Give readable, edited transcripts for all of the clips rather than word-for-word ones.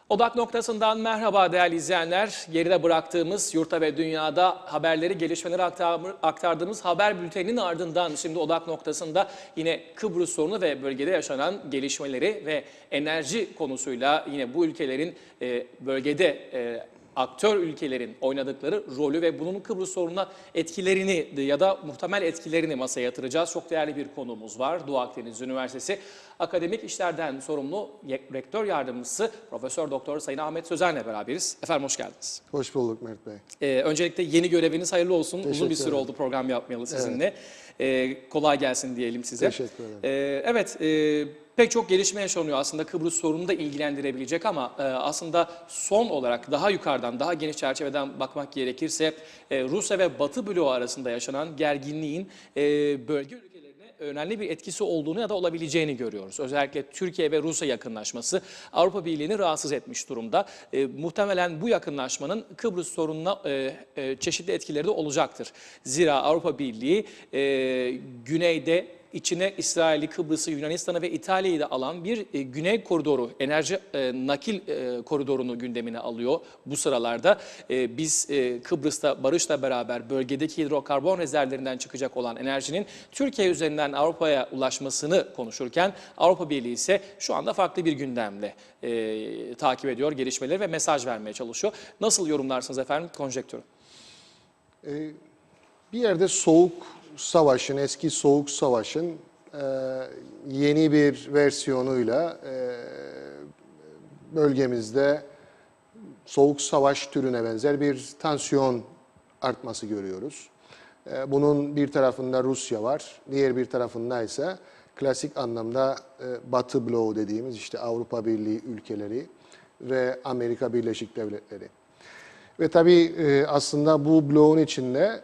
Odak noktasından merhaba değerli izleyenler. Geride bıraktığımız yurtta ve dünyada haberleri, gelişmeleri aktardığımız haber bülteninin ardından şimdi odak noktasında yine Kıbrıs sorunu ve bölgede yaşanan gelişmeleri ve enerji konusuyla yine bu ülkelerin bölgede aktör ülkelerin oynadıkları rolü ve bunun Kıbrıs sorununa etkilerini ya da muhtemel etkilerini masaya yatıracağız. Çok değerli bir konuğumuz var. Doğu Akdeniz Üniversitesi Akademik İşlerden sorumlu Rektör Yardımcısı Profesör Doktor Sayın Ahmet Sözen'le beraberiz. Efendim hoş geldiniz. Hoş bulduk Mert Bey. Öncelikle yeni göreviniz hayırlı olsun. Uzun bir süre oldu program yapmayalı sizinle. Kolay gelsin diyelim size. Teşekkür ederim. Pek çok gelişme yaşanıyor aslında Kıbrıs sorununu da ilgilendirebilecek ama aslında son olarak daha yukarıdan, daha geniş çerçeveden bakmak gerekirse Rusya ve Batı bloğu arasında yaşanan gerginliğin bölge ülkelerine önemli bir etkisi olduğunu ya da olabileceğini görüyoruz. Özellikle Türkiye ve Rusya yakınlaşması Avrupa Birliği'ni rahatsız etmiş durumda. Muhtemelen bu yakınlaşmanın Kıbrıs sorununa çeşitli etkileri de olacaktır. Zira Avrupa Birliği güneyde içine İsrail'i, Kıbrıs'ı, Yunanistan'ı ve İtalya'yı da alan bir güney koridoru, enerji nakil koridorunu gündemine alıyor bu sıralarda. Biz Kıbrıs'ta barışla beraber bölgedeki hidrokarbon rezervlerinden çıkacak olan enerjinin Türkiye üzerinden Avrupa'ya ulaşmasını konuşurken Avrupa Birliği ise şu anda farklı bir gündemle takip ediyor gelişmeleri ve mesaj vermeye çalışıyor. Nasıl yorumlarsınız efendim konjektürü? Bir yerde soğuk savaşın, eski soğuk savaşın yeni bir versiyonuyla bölgemizde soğuk savaş türüne benzer bir tansiyon artması görüyoruz. Bunun bir tarafında Rusya var, diğer bir tarafında ise klasik anlamda Batı bloğu dediğimiz işte Avrupa Birliği ülkeleri ve Amerika Birleşik Devletleri. Ve tabii aslında bu bloğun içinde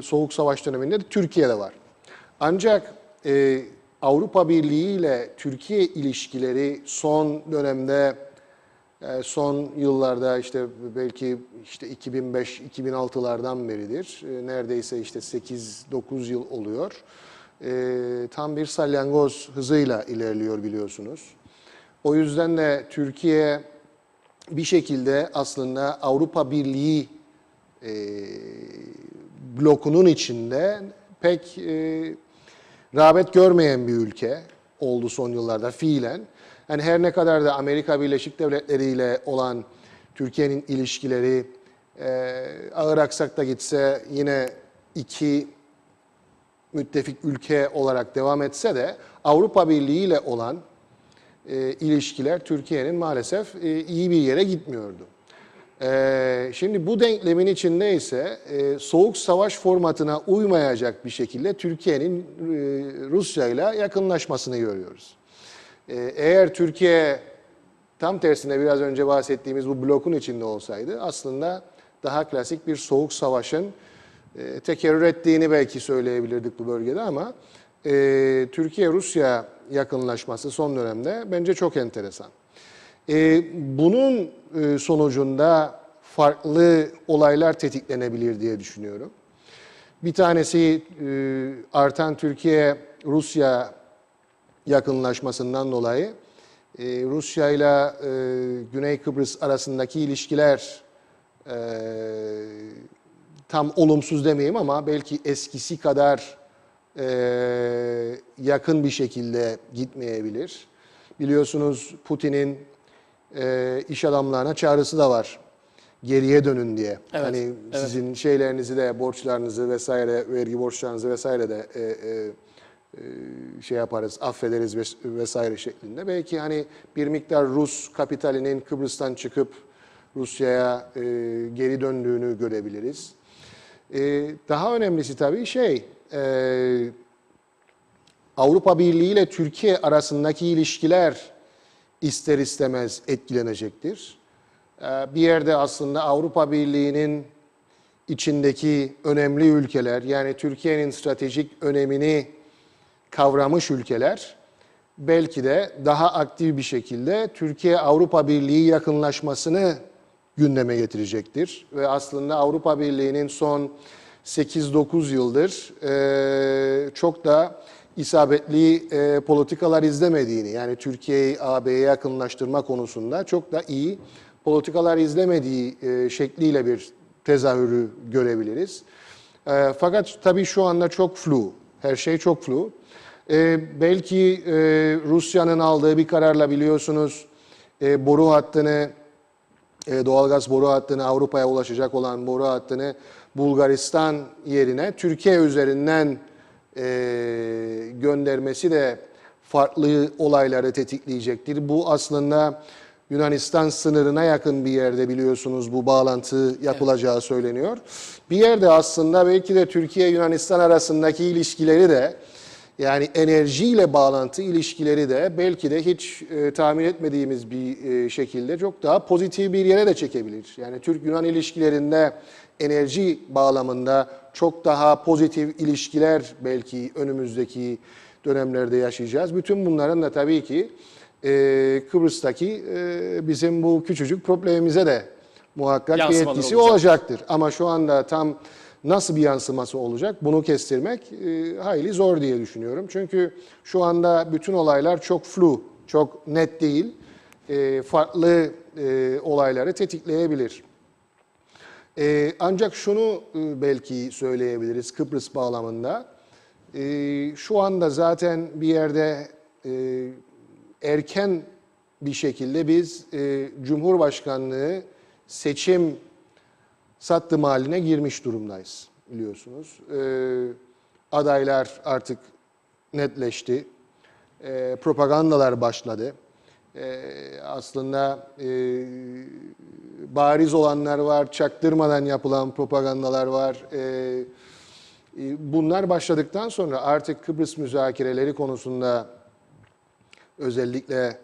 Soğuk Savaş döneminde de Türkiye'de var. Ancak Avrupa Birliği ile Türkiye ilişkileri son dönemde, son yıllarda işte belki işte 2005-2006'lardan beridir. Neredeyse işte 8-9 yıl oluyor. Tam bir salyangoz hızıyla ilerliyor biliyorsunuz. O yüzden de Türkiye bir şekilde aslında Avrupa Birliği blokunun içinde pek rağbet görmeyen bir ülke oldu son yıllarda fiilen. Yani her ne kadar da Amerika Birleşik Devletleri ile olan Türkiye'nin ilişkileri ağır aksakta gitse yine iki müttefik ülke olarak devam etse de Avrupa Birliği ile olan ilişkiler Türkiye'nin maalesef iyi bir yere gitmiyordu. Şimdi bu denklemin içinde ise soğuk savaş formatına uymayacak bir şekilde Türkiye'nin Rusya ile yakınlaşmasını görüyoruz. Eğer Türkiye tam tersine biraz önce bahsettiğimiz bu blokun içinde olsaydı aslında daha klasik bir soğuk savaşın tekerrür ettiğini belki söyleyebilirdik bu bölgede ama Türkiye-Rusya yakınlaşması son dönemde bence çok enteresan. Bunun sonucunda farklı olaylar tetiklenebilir diye düşünüyorum. Bir tanesi artan Türkiye-Rusya yakınlaşmasından dolayı Rusya ile Güney Kıbrıs arasındaki ilişkiler tam olumsuz demeyeyim ama belki eskisi kadar yakın bir şekilde gitmeyebilir. Biliyorsunuz Putin'in iş adamlarına çağrısı da var. Geriye dönün diye. Evet, hani sizin şeylerinizi de, borçlarınızı vesaire, vergi borçlarınızı vesaire de şey yaparız, affederiz vesaire şeklinde. Belki hani bir miktar Rus kapitalinin Kıbrıs'tan çıkıp Rusya'ya geri döndüğünü görebiliriz. Daha önemlisi tabii Avrupa Birliği ile Türkiye arasındaki ilişkiler ister istemez etkilenecektir. Bir yerde aslında Avrupa Birliği'nin içindeki önemli ülkeler, yani Türkiye'nin stratejik önemini kavramış ülkeler, belki de daha aktif bir şekilde Türkiye-Avrupa Birliği yakınlaşmasını gündeme getirecektir. Ve aslında Avrupa Birliği'nin son 8-9 yıldır çok da isabetli politikalar izlemediğini, yani Türkiye'yi AB'ye yakınlaştırma konusunda çok da iyi politikalar izlemediği şekliyle bir tezahürü görebiliriz. Fakat tabii şu anda çok flu, her şey çok flu. Belki Rusya'nın aldığı bir kararla biliyorsunuz boru hattını, doğalgaz boru hattını, Avrupa'ya ulaşacak olan boru hattını Bulgaristan yerine Türkiye üzerinden göndermesi de farklı olayları tetikleyecektir. Bu aslında Yunanistan sınırına yakın bir yerde biliyorsunuz bu bağlantı yapılacağı söyleniyor. Bir yerde aslında belki de Türkiye-Yunanistan arasındaki ilişkileri de, yani enerjiyle bağlantı ilişkileri de belki de hiç tahmin etmediğimiz bir şekilde çok daha pozitif bir yere de çekebilir. Yani Türk-Yunan ilişkilerinde enerji bağlamında çok daha pozitif ilişkiler belki önümüzdeki dönemlerde yaşayacağız. Bütün bunların da tabii ki Kıbrıs'taki bizim bu küçücük problemimize de muhakkak bir etkisi olacaktır. Ama şu anda tam nasıl bir yansıması olacak bunu kestirmek hayli zor diye düşünüyorum. Çünkü şu anda bütün olaylar çok flu, çok net değil. Farklı olayları tetikleyebilir. Ancak şunu belki söyleyebiliriz Kıbrıs bağlamında. Şu anda zaten bir yerde erken bir şekilde biz Cumhurbaşkanlığı seçim sattım haline girmiş durumdayız biliyorsunuz. Adaylar artık netleşti. Propagandalar başladı. Aslında bariz olanlar var, çaktırmadan yapılan propagandalar var. Bunlar başladıktan sonra artık Kıbrıs müzakereleri konusunda özellikle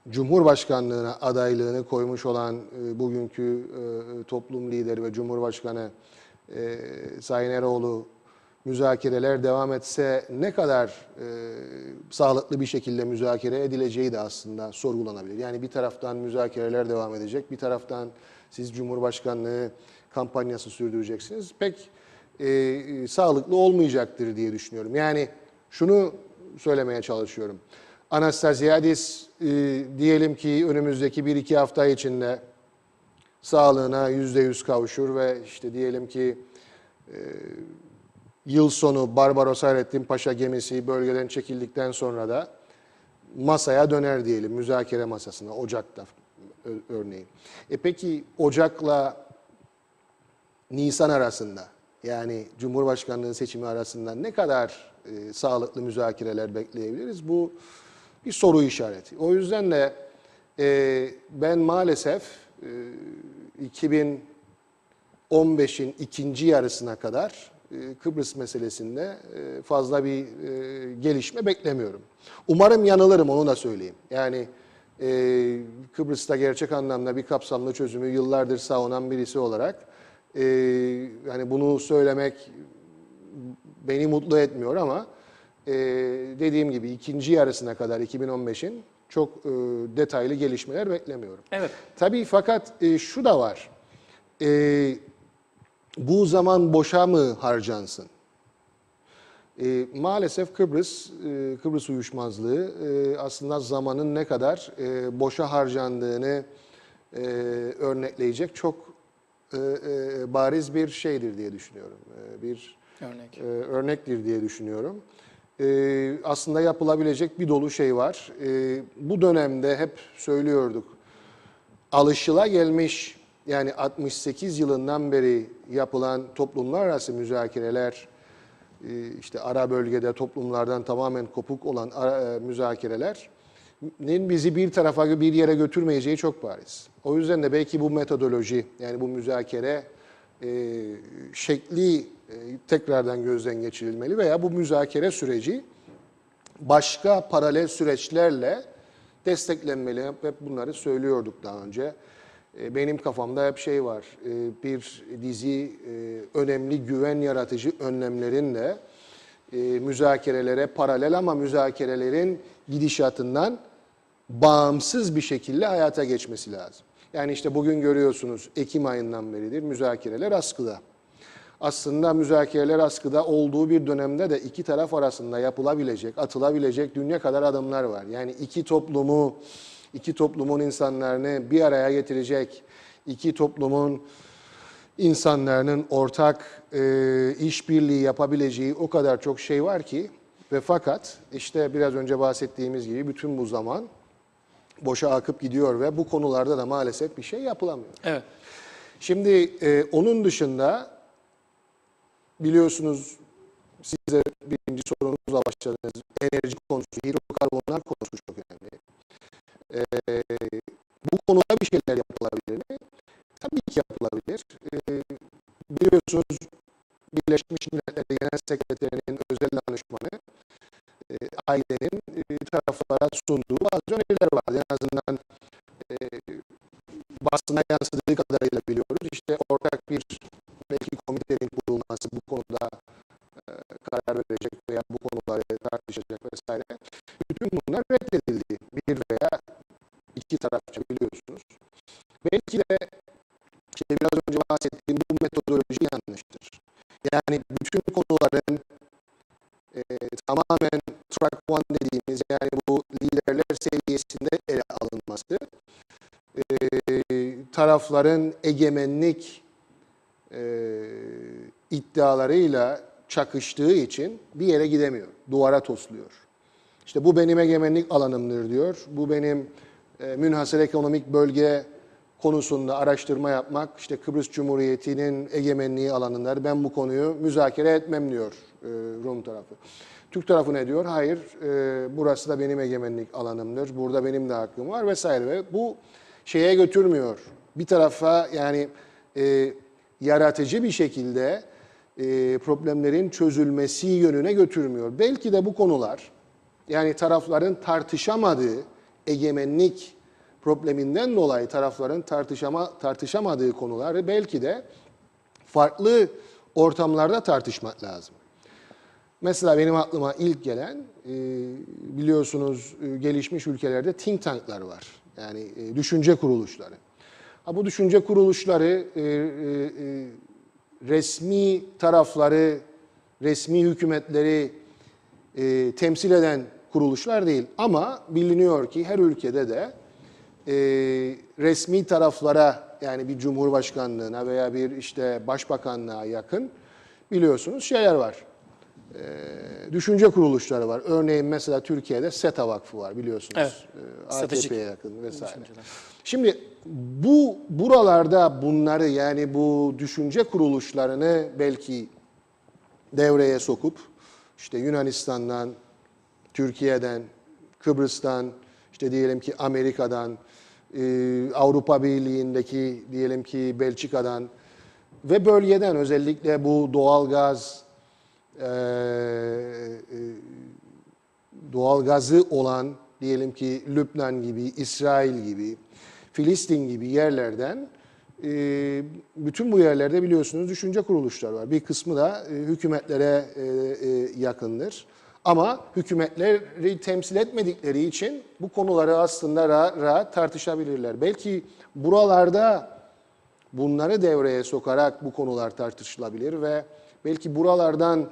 Cumhurbaşkanlığına adaylığını koymuş olan bugünkü toplum lideri ve Cumhurbaşkanı Sayın Eroğlu müzakereler devam etse ne kadar sağlıklı bir şekilde müzakere edileceği de aslında sorgulanabilir. Yani bir taraftan müzakereler devam edecek, bir taraftan siz Cumhurbaşkanlığı kampanyası sürdüreceksiniz. Pek sağlıklı olmayacaktır diye düşünüyorum. Yani şunu söylemeye çalışıyorum. Anastasiadis diyelim ki önümüzdeki 1-2 hafta içinde sağlığına %100 kavuşur ve işte diyelim ki yıl sonu Barbaros Hayrettin Paşa gemisi bölgeden çekildikten sonra da masaya döner diyelim, müzakere masasına, Ocak'ta örneğin. Peki Ocak'la Nisan arasında, yani Cumhurbaşkanlığı seçimi arasında ne kadar sağlıklı müzakereler bekleyebiliriz? Bu bir soru işareti. O yüzden de ben maalesef 2015'in ikinci yarısına kadar Kıbrıs meselesinde fazla bir gelişme beklemiyorum. Umarım yanılırım, onu da söyleyeyim. Yani Kıbrıs'ta gerçek anlamda bir kapsamlı çözümü yıllardır savunan birisi olarak yani bunu söylemek beni mutlu etmiyor ama dediğim gibi ikinci yarısına kadar 2015'in çok detaylı gelişmeler beklemiyorum. Evet. Tabii fakat şu da var. Bu zaman boşa mı harcansın? Maalesef Kıbrıs uyuşmazlığı aslında zamanın ne kadar boşa harcandığını örnekleyecek çok bariz bir şeydir diye düşünüyorum. Bir örnektir diye düşünüyorum. Aslında yapılabilecek bir dolu şey var. Bu dönemde hep söylüyorduk. Alışılagelmiş, yani 68 yılından beri yapılan toplumlar arası müzakereler, işte ara bölgede toplumlardan tamamen kopuk olan müzakerelerin bizi bir tarafa, bir yere götürmeyeceği çok bariz. O yüzden de belki bu metodoloji, yani bu müzakere şekli tekrardan gözden geçirilmeli veya bu müzakere süreci başka paralel süreçlerle desteklenmeli. Hep bunları söylüyorduk daha önce. Benim kafamda hep şey var, bir dizi önemli güven yaratıcı önlemlerinle müzakerelere paralel ama müzakerelerin gidişatından bağımsız bir şekilde hayata geçmesi lazım. Yani işte bugün görüyorsunuz Ekim ayından beridir müzakereler askıda. aslında müzakereler askıda olduğu bir dönemde de iki taraf arasında yapılabilecek, atılabilecek dünya kadar adımlar var. Yani iki toplumun insanlarını bir araya getirecek, iki toplumun insanların ortak işbirliği yapabileceği o kadar çok şey var ki ve fakat işte biraz önce bahsettiğimiz gibi bütün bu zaman boşa akıp gidiyor ve bu konularda da maalesef bir şey yapılamıyor. Evet. Şimdi onun dışında biliyorsunuz siz de birinci sorunuzla başladınız. Enerji konusu, hidrokarbonlar konusu çok önemli. Bu konuda bir şeyler yapılabilir mi? Tabii ki yapılabilir. Biliyorsunuz Birleşmiş Milletler Genel Sekreterinin özel danışmanı ailenin taraflara sunduğu bazı öneriler var. En azından basına yansıdığı kadarıyla biliyoruz. İşte ortak bir belki komitenin kurulması bu konuda karar verecek veya bu konuları tartışacak vesaire. Bütün bunlar reddedildi. Bir veya iki tarafça biliyorsunuz. Belki de işte biraz önce bahsettiğim bu metodoloji yanlıştır. Yani bütün konuların tamamen track one dediğimiz yani bu liderler seviyesinde ele alınması tarafların egemenlik iddialarıyla çakıştığı için bir yere gidemiyor. Duvara tosluyor. İşte bu benim egemenlik alanımdır diyor. Bu benim münhasır ekonomik bölge konusunda araştırma yapmak, işte Kıbrıs Cumhuriyeti'nin egemenliği alanındadır. Ben bu konuyu müzakere etmem diyor Rum tarafı. Türk tarafı ne diyor? Hayır, burası da benim egemenlik alanımdır. Burada benim de hakkım var vesaire. Ve bu şeye götürmüyor. Bir tarafa yani yaratıcı bir şekilde problemlerin çözülmesi yönüne götürmüyor. Belki de bu konular yani tarafların tartışamadığı egemenlik probleminden dolayı tarafların tartışamadığı konuları belki de farklı ortamlarda tartışmak lazım. Mesela benim aklıma ilk gelen biliyorsunuz gelişmiş ülkelerde think tanklar var. Yani düşünce kuruluşları. Bu düşünce kuruluşları resmi tarafları, resmi hükümetleri temsil eden kuruluşlar değil. Ama biliniyor ki her ülkede de resmi taraflara yani bir cumhurbaşkanlığına veya bir işte başbakanlığa yakın biliyorsunuz şeyler var. Düşünce kuruluşları var. Örneğin mesela Türkiye'de SETA Vakfı var biliyorsunuz. Evet. AKP'ye yakın vesaire. Şimdi buralarda bunları yani bu düşünce kuruluşlarını belki devreye sokup işte Yunanistan'dan, Türkiye'den, Kıbrıs'tan, işte diyelim ki Amerika'dan, Avrupa Birliği'ndeki diyelim ki Belçika'dan ve bölgeden özellikle bu doğalgazı olan diyelim ki Lübnan gibi, İsrail gibi, Filistin gibi yerlerden bütün bu yerlerde biliyorsunuz düşünce kuruluşları var. Bir kısmı da hükümetlere yakındır. Ama hükümetleri temsil etmedikleri için bu konuları aslında rahat tartışabilirler. Belki buralarda bunları devreye sokarak bu konular tartışılabilir ve belki buralardan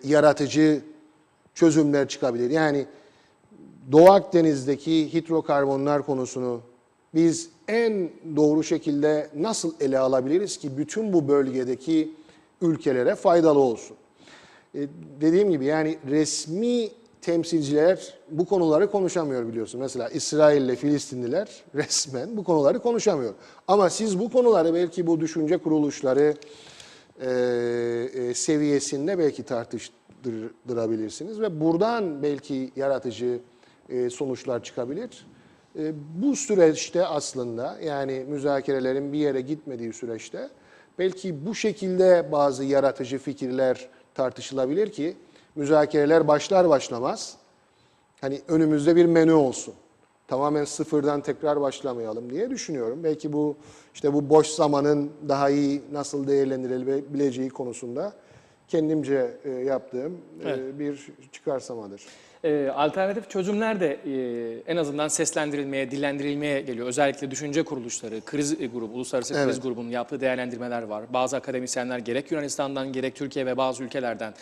yaratıcı çözümler çıkabilir. Yani Doğu Akdeniz'deki hidrokarbonlar konusunu biz en doğru şekilde nasıl ele alabiliriz ki bütün bu bölgedeki ülkelere faydalı olsun? Dediğim gibi yani resmi temsilciler bu konuları konuşamıyor biliyorsun. Mesela İsrail ile Filistinliler resmen bu konuları konuşamıyor. Ama siz bu konuları belki bu düşünce kuruluşları seviyesinde belki tartıştırabilirsiniz ve buradan belki yaratıcı sonuçlar çıkabilir. Bu süreçte aslında yani müzakerelerin bir yere gitmediği süreçte belki bu şekilde bazı yaratıcı fikirler tartışılabilir ki müzakereler başlar başlamaz hani önümüzde bir menü olsun. Tamamen sıfırdan tekrar başlamayalım diye düşünüyorum. Belki bu işte bu boş zamanın daha iyi nasıl değerlendirilebileceği konusunda kendimce yaptığım bir çıkarsamadır. Alternatif çözümler de en azından seslendirilmeye, dillendirilmeye geliyor. Özellikle düşünce kuruluşları, kriz grubu, uluslararası kriz Evet. grubunun yaptığı değerlendirmeler var. Bazı akademisyenler gerek Yunanistan'dan gerek Türkiye ve bazı ülkelerden.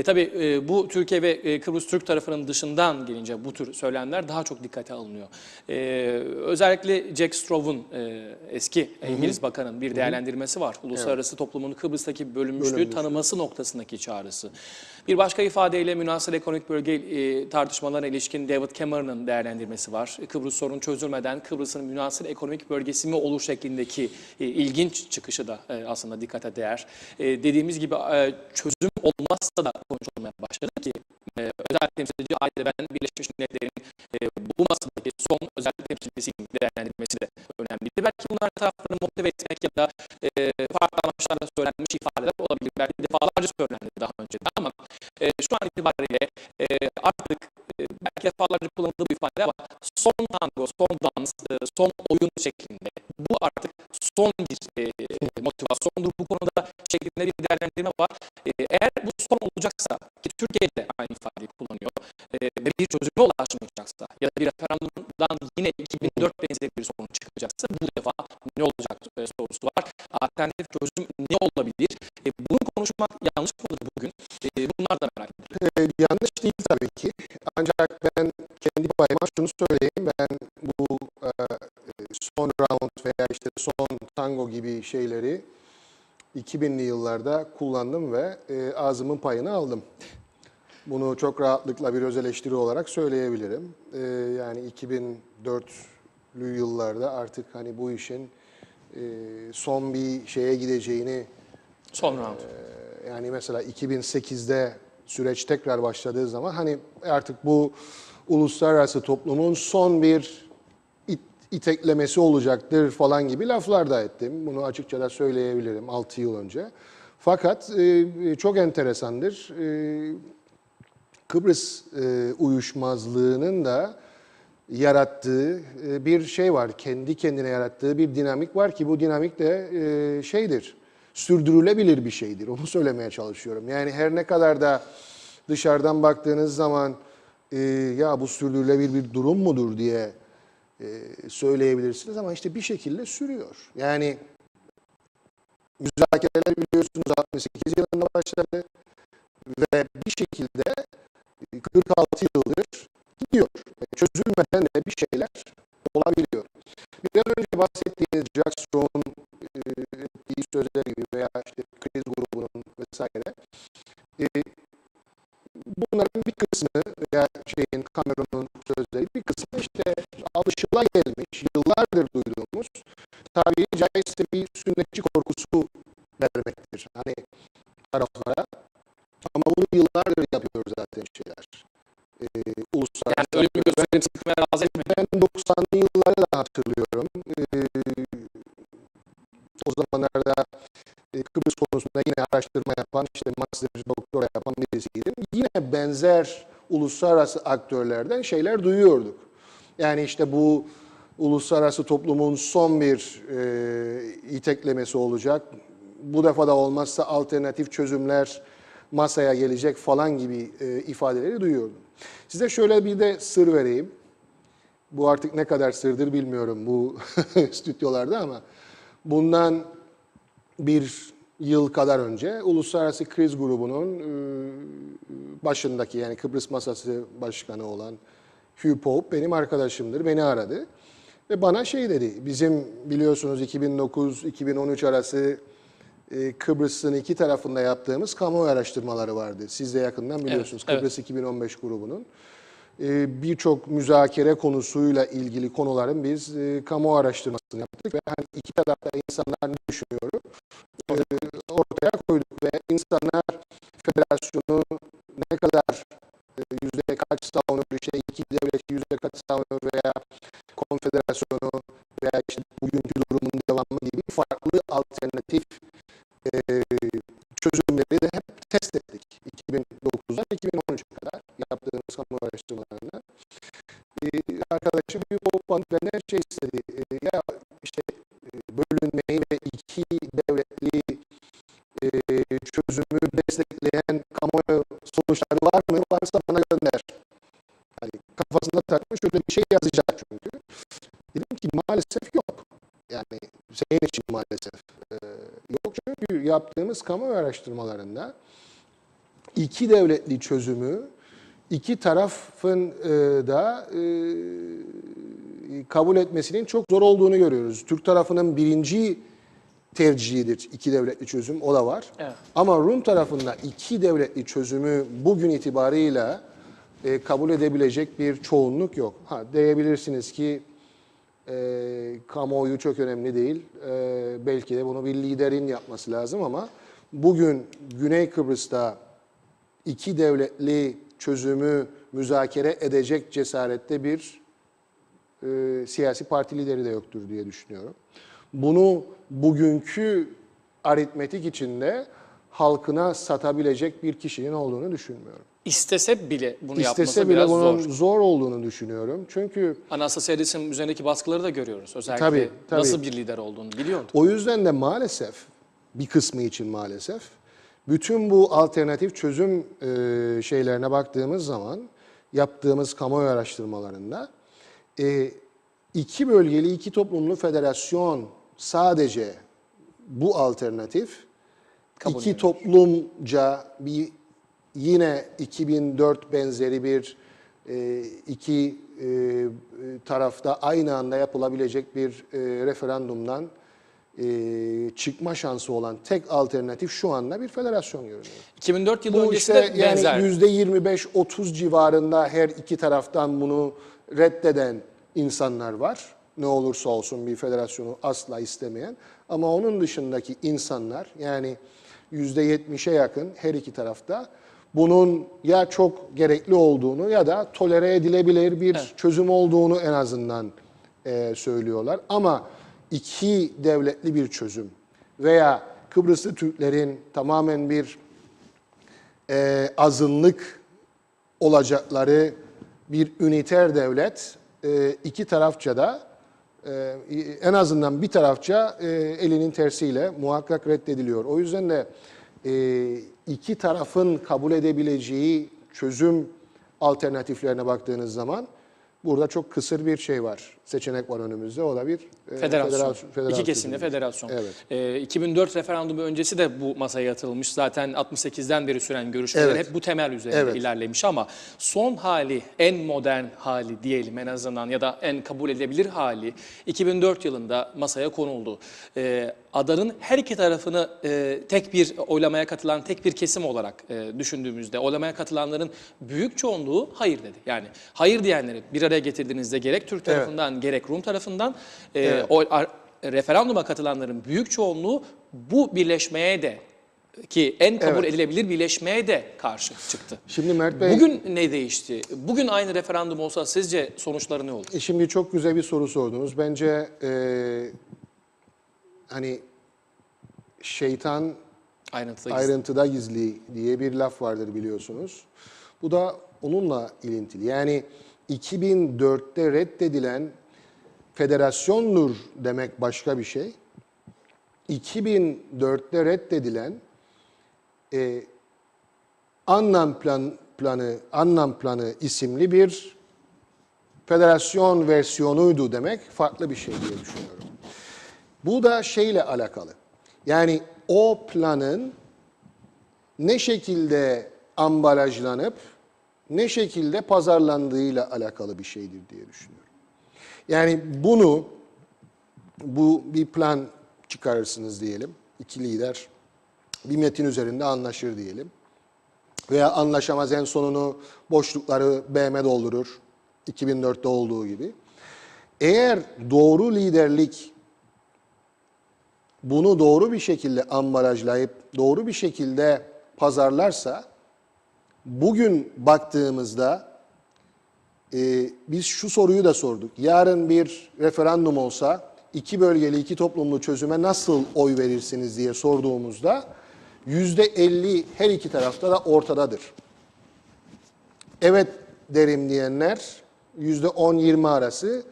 Tabii bu Türkiye ve Kıbrıs Türk tarafının dışından gelince bu tür söylemler daha çok dikkate alınıyor. Özellikle Jack Straw'un eski İngiliz bakanın bir değerlendirmesi var. Uluslararası toplumun Kıbrıs'taki bölünmüşlüğü tanıması noktasındaki çağrısı. Bir başka ifadeyle münhasır ekonomik bölge tartışmalarına ilişkin David Cameron'ın değerlendirmesi var. Kıbrıs sorunu çözülmeden Kıbrıs'ın münhasır ekonomik bölgesi mi olur şeklindeki ilginç çıkışı da aslında dikkate değer. Dediğimiz gibi çözüm olmazsa da konuşulmaya başladı ki özel temsilci Ayda Ben Birleşmiş Milletler'in bu masadaki son özel temsilcisinin değerlendirmesi de önemliydi. Belki bunlar taraflarını motive etmek ya da farklı amaçlarla söylenmiş ifadeler olabilir. Belki defalarca söylendi daha önce de ama şu an itibariyle artık belki defalarca kullanıldığı bir ifade ama son tango, son dans, son oyun şeklinde bu artık son bir motivasyondur bu konuda şeklinde bir değerlendirme var. Eğer bu son olacaksa ki Türkiye de aynı ifadeyi kullanıyor ve bir çözüme ulaşmayacaksa ya da bir referandumdan yine 2004 benzeri bir sonuç çıkacaksa bu defa ne olacak sorusu var. Alternatif çözüm ne olabilir? Bunu konuşmak yanlış mıdır bugün? Bunlar da merak ediyorum. Yanlış değil tabii ki. Ancak ben kendi payıma şunu söyleyeyim. Ben bu son round veya işte son tango gibi şeyleri 2000'li yıllarda kullandım ve ağzımın payını aldım. Bunu çok rahatlıkla bir öz eleştiri olarak söyleyebilirim. Yani 2004'lü yıllarda artık hani bu işin son bir şeye gideceğini Son round. yani mesela 2008'de süreç tekrar başladığı zaman hani artık bu uluslararası toplumun son bir iteklemesi olacaktır falan gibi laflar da ettim. Bunu açıkça da söyleyebilirim 6 yıl önce. Fakat çok enteresandır. Kıbrıs uyuşmazlığının da yarattığı bir şey var. Kendi kendine yarattığı bir dinamik var ki bu dinamik de şeydir. Sürdürülebilir bir şeydir. Onu söylemeye çalışıyorum. Yani her ne kadar da dışarıdan baktığınız zaman ya bu sürdürülebilir bir durum mudur diye söyleyebilirsiniz ama işte bir şekilde sürüyor. Yani müzakereler biliyorsunuz 68 yılında başladı ve bir şekilde 46 yıldır gidiyor. Çözülmeden de bir şeyler olabiliyor. Biraz önce bahsettiğiniz Jack Straw'un ettiği sözler gibi veya işte kriz grubunun vesaire bunların bir kısmı veya Cameron'un sözleri bir kısmı işte alışılagelmiş, yıllardır duyduğumuz tabiri caizse bir sünnetçi korkusu vermektir. Hani taraflara. Ama bunu yıllardır yapıyoruz zaten şeyler. Uluslararası. Yani ölümü gösterip sıkmaya razı etmeyin. Ben 90'lı yılları da hatırlıyorum. O zamanlarda Kıbrıs konusunda yine araştırma yapan, işte master doktora yapan birisiydim. Yine benzer uluslararası aktörlerden şeyler duyuyorduk. Yani işte bu uluslararası toplumun son bir iteklemesi olacak. Bu defa da olmazsa alternatif çözümler masaya gelecek falan gibi ifadeleri duyuyordum. Size şöyle bir de sır vereyim. Bu artık ne kadar sırdır bilmiyorum bu stüdyolarda ama bundan bir yıl kadar önce Uluslararası Kriz Grubu'nun başındaki yani Kıbrıs Masası Başkanı olan Hugh Pope benim arkadaşımdır. Beni aradı ve bana şey dedi. Bizim biliyorsunuz 2009-2013 arası Kıbrıs'ın iki tarafında yaptığımız kamuoyu araştırmaları vardı. Siz de yakından biliyorsunuz. Evet, Kıbrıs 2015 grubunun. Birçok müzakere konusuyla ilgili konuların biz kamu araştırmasını yaptık ve hani iki tarafta insanlar ne düşünüyor ortaya koyduk ve insanlar federasyonu ne kadar yüzde kaç savunuyor, işte iki devlet yüzde kaç savunuyor veya konfederasyonu veya işte bugünkü durumun devamı gibi farklı alternatif çözümleri de hep test ettik. 2009'dan 2013'e kadar yaptığımız kamu araştırmalarında. Arkadaşım bir benden şey istedi. Ya işte bölünmeyi ve iki devletli çözümü destekleyen kamuoyu sonuçları var mı? Varsa bana gönder. yaptığımız kamuoyu araştırmalarında iki devletli çözümü iki tarafın da kabul etmesinin çok zor olduğunu görüyoruz. Türk tarafının birinci tercihidir iki devletli çözüm, o da var. Evet. Ama Rum tarafında iki devletli çözümü bugün itibarıyla kabul edebilecek bir çoğunluk yok. Diyebilirsiniz ki kamuoyu çok önemli değil. Belki de bunu bir liderin yapması lazım ama bugün Güney Kıbrıs'ta iki devletli çözümü müzakere edecek cesarette bir siyasi parti lideri de yoktur diye düşünüyorum. Bunu bugünkü aritmetik içinde halkına satabilecek bir kişinin olduğunu düşünmüyorum. İstese bile bunu İstese yapması bile biraz bunun zor. zor olduğunu düşünüyorum. Çünkü Anastasiadis'in üzerindeki baskıları da görüyoruz. Özellikle Tabii. nasıl bir lider olduğunu biliyorduk. o yüzden de maalesef, bir kısmı için maalesef, bütün bu alternatif çözüm şeylerine baktığımız zaman, yaptığımız kamuoyu araştırmalarında, iki bölgeli, iki toplumlu federasyon sadece bu alternatif, Kabul iki ediyoruz. toplumca bir yine 2004 benzeri bir iki tarafta aynı anda yapılabilecek bir referandumdan çıkma şansı olan tek alternatif şu anda bir federasyon görünüyor. 2004 yılı Bu öncesi işte de yani benzer. %25-30 civarında her iki taraftan bunu reddeden insanlar var. Ne olursa olsun bir federasyonu asla istemeyen. Ama onun dışındaki insanlar, yani %70'e yakın her iki tarafta bunun ya çok gerekli olduğunu ya da tolere edilebilir bir çözüm olduğunu en azından söylüyorlar. Ama iki devletli bir çözüm veya Kıbrıslı Türklerin tamamen bir azınlık olacakları bir üniter devlet iki tarafça da en azından bir tarafça elinin tersiyle muhakkak reddediliyor. O yüzden de iki tarafın kabul edebileceği çözüm alternatiflerine baktığınız zaman burada çok kısır bir şey var. Seçenek var önümüzde. O da bir Federasyon. federasyon İki kesimli federasyon. Evet. 2004 referandumu öncesi de bu masaya yatırılmış. Zaten 68'den beri süren görüşmeler Evet. hep bu temel üzerinde ilerlemiş ama son hali, en modern hali diyelim en azından ya da en kabul edilebilir hali 2004 yılında masaya konuldu. Adanın her iki tarafını tek bir oylamaya katılan tek bir kesim olarak düşündüğümüzde oylamaya katılanların büyük çoğunluğu hayır dedi. Yani hayır diyenleri bir araya getirdiğinizde gerek Türk tarafından gerek Rum tarafından referanduma katılanların büyük çoğunluğu bu birleşmeye de ki en kabul edilebilir birleşmeye de karşı çıktı. Şimdi Mert Bey, Bugün ne değişti? Bugün aynı referandum olsa sizce sonuçları ne olur? şimdi çok güzel bir soru sordunuz. Bence hani şeytan ayrıntıda gizli diye bir laf vardır biliyorsunuz. Bu da onunla ilintili. Yani 2004'te reddedilen federasyondur demek başka bir şey. 2004'te reddedilen Annan planı isimli bir federasyon versiyonuydu demek farklı bir şey diye düşünüyorum. Bu da şeyle alakalı. Yani o planın ne şekilde ambalajlanıp ne şekilde pazarlandığıyla alakalı bir şeydir diye düşünüyorum. Yani bu bir plan çıkarırsınız diyelim. İki lider bir metin üzerinde anlaşır diyelim. Veya anlaşamaz, en sonunu boşlukları BM doldurur. 2004'te olduğu gibi. Eğer doğru liderlik bunu doğru bir şekilde ambalajlayıp doğru bir şekilde pazarlarsa, bugün baktığımızda biz şu soruyu da sorduk. Yarın bir referandum olsa iki bölgeli, iki toplumlu çözüme nasıl oy verirsiniz diye sorduğumuzda %50 her iki tarafta da ortadadır. Evet derim diyenler %10-20 arası,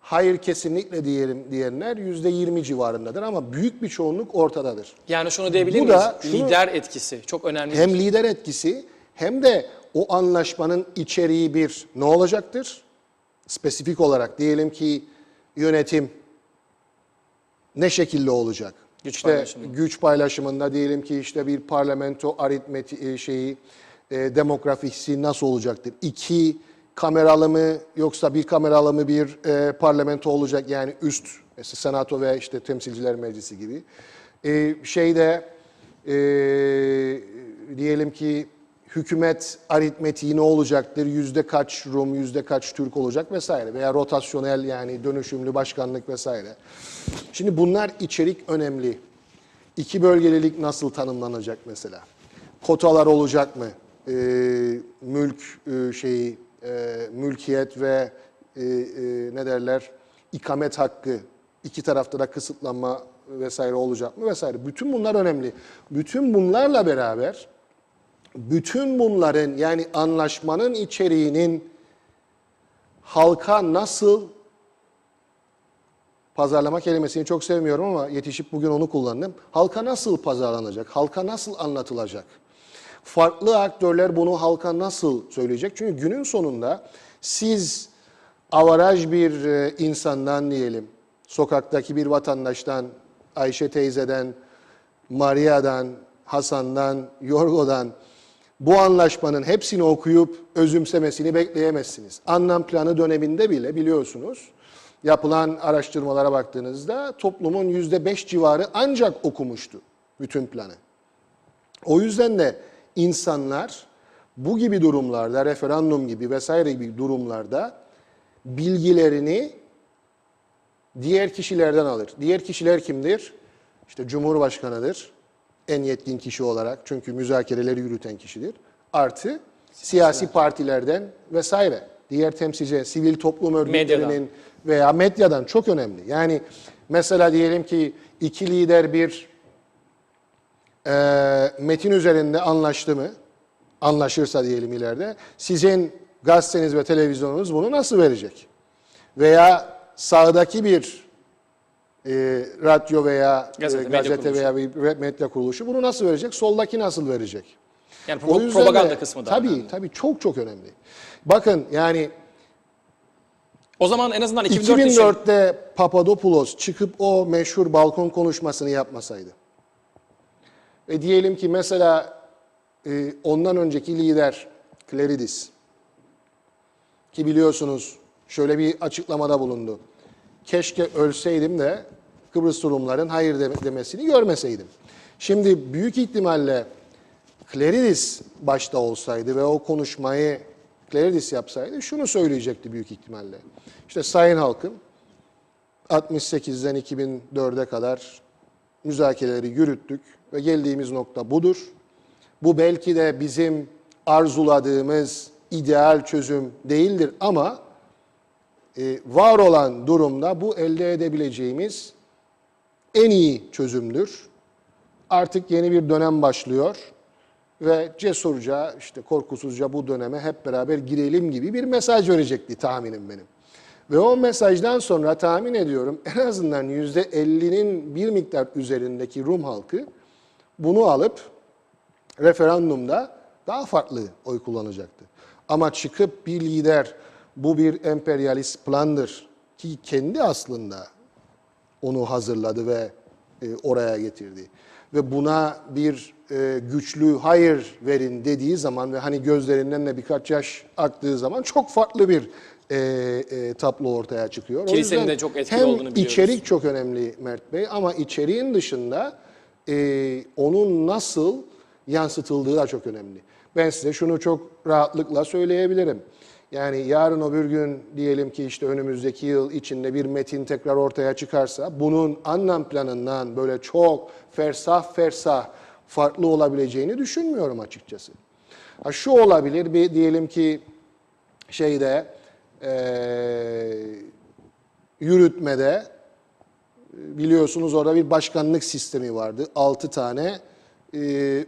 hayır kesinlikle diyenler %20 civarındadır ama büyük bir çoğunluk ortadadır. Yani şunu diyebilir Bu miyiz? da Lider etkisi çok önemli. Hem lider etkisi hem de o anlaşmanın içeriği bir ne olacaktır? Spesifik olarak diyelim ki yönetim ne şekilde olacak? Güç paylaşımında diyelim ki işte bir parlamento aritmetiği demografisi nasıl olacaktır? 2 kameralı mı yoksa bir kameralı mı bir parlamento olacak, yani üst mesela senato ve işte temsilciler meclisi gibi. Diyelim ki hükümet aritmetiği ne olacaktır? Yüzde kaç Rum, yüzde kaç Türk olacak vesaire, veya rotasyonel yani dönüşümlü başkanlık vesaire. Şimdi bunlar içerik önemli. 2 bölgelilik nasıl tanımlanacak mesela? Kotalar olacak mı? Mülkiyet ve ne derler? İkamet hakkı, 2 tarafta da kısıtlanma vesaire olacak mı vesaire. Bütün bunlar önemli. Bütün bunlarla beraber bütün bunların, yani anlaşmanın içeriğinin halka nasıl, pazarlama kelimesini çok sevmiyorum ama yetişip bugün onu kullandım. Halka nasıl pazarlanacak? Halka nasıl anlatılacak? Farklı aktörler bunu halka nasıl söyleyecek? Çünkü günün sonunda siz avaraj bir insandan diyelim, sokaktaki bir vatandaştan, Ayşe teyzeden, Maria'dan, Hasan'dan, Yorgo'dan bu anlaşmanın hepsini okuyup özümsemesini bekleyemezsiniz. Anlam planı döneminde bile biliyorsunuz, yapılan araştırmalara baktığınızda toplumun %5 civarı ancak okumuştu bütün planı. O yüzden de insanlar bu gibi durumlarda, referandum gibi vesaire gibi durumlarda bilgilerini diğer kişilerden alır. Diğer kişiler kimdir? İşte Cumhurbaşkanı'dır, en yetkin kişi olarak, çünkü müzakereleri yürüten kişidir. Artı siyasi partilerden vesaire, diğer temsilci, sivil toplum örgütlerinin veya medyadan çok önemli. Yani mesela diyelim ki 2 lider bir metin üzerinde anlaştı mı, anlaşırsa diyelim ileride, sizin gazeteniz ve televizyonunuz bunu nasıl verecek? Veya sağdaki bir radyo veya gazete veya bir medya kuruluşu bunu nasıl verecek? Soldaki nasıl verecek? Yani propaganda kısmı da önemli. Tabii çok önemli. Bakın yani o zaman en azından 2004 için 2004'te Papadopoulos çıkıp o meşhur balkon konuşmasını yapmasaydı ve diyelim ki mesela ondan önceki lider Kleridis, ki biliyorsunuz şöyle bir açıklamada bulundu. Keşke ölseydim de Kıbrıs Rumların hayır demesini görmeseydim. Şimdi büyük ihtimalle Kleridis başta olsaydı ve o konuşmayı Kleridis yapsaydı şunu söyleyecekti büyük ihtimalle. İşte sayın halkım, 68'den 2004'e kadar müzakereleri yürüttük ve geldiğimiz nokta budur. Bu belki de bizim arzuladığımız ideal çözüm değildir ama var olan durumda bu elde edebileceğimiz en iyi çözümdür. Artık yeni bir dönem başlıyor ve cesurca, işte korkusuzca bu döneme hep beraber girelim gibi bir mesaj verecekti tahminim benim. Ve o mesajdan sonra tahmin ediyorum en azından %50'nin bir miktar üzerindeki Rum halkı bunu alıp referandumda daha farklı oy kullanacaktı. Ama çıkıp bir lider bu bir emperyalist plandır ki kendi aslında onu hazırladı ve oraya getirdi. Ve buna bir güçlü hayır verin dediği zaman ve hani gözlerinden de birkaç yaş aktığı zaman çok farklı bir tablo ortaya çıkıyor. Kilisenin de çok etkili olduğunu biliyoruz. Hem içerik çok önemli Mert Bey ama içeriğin dışında onun nasıl yansıtıldığı da çok önemli. Ben size şunu çok rahatlıkla söyleyebilirim. Yani yarın öbür gün diyelim ki işte önümüzdeki yıl içinde bir metin tekrar ortaya çıkarsa bunun anlam planından böyle çok fersah farklı olabileceğini düşünmüyorum açıkçası. Şu olabilir, bir diyelim ki yürütmede biliyorsunuz orada bir başkanlık sistemi vardı. 6 tane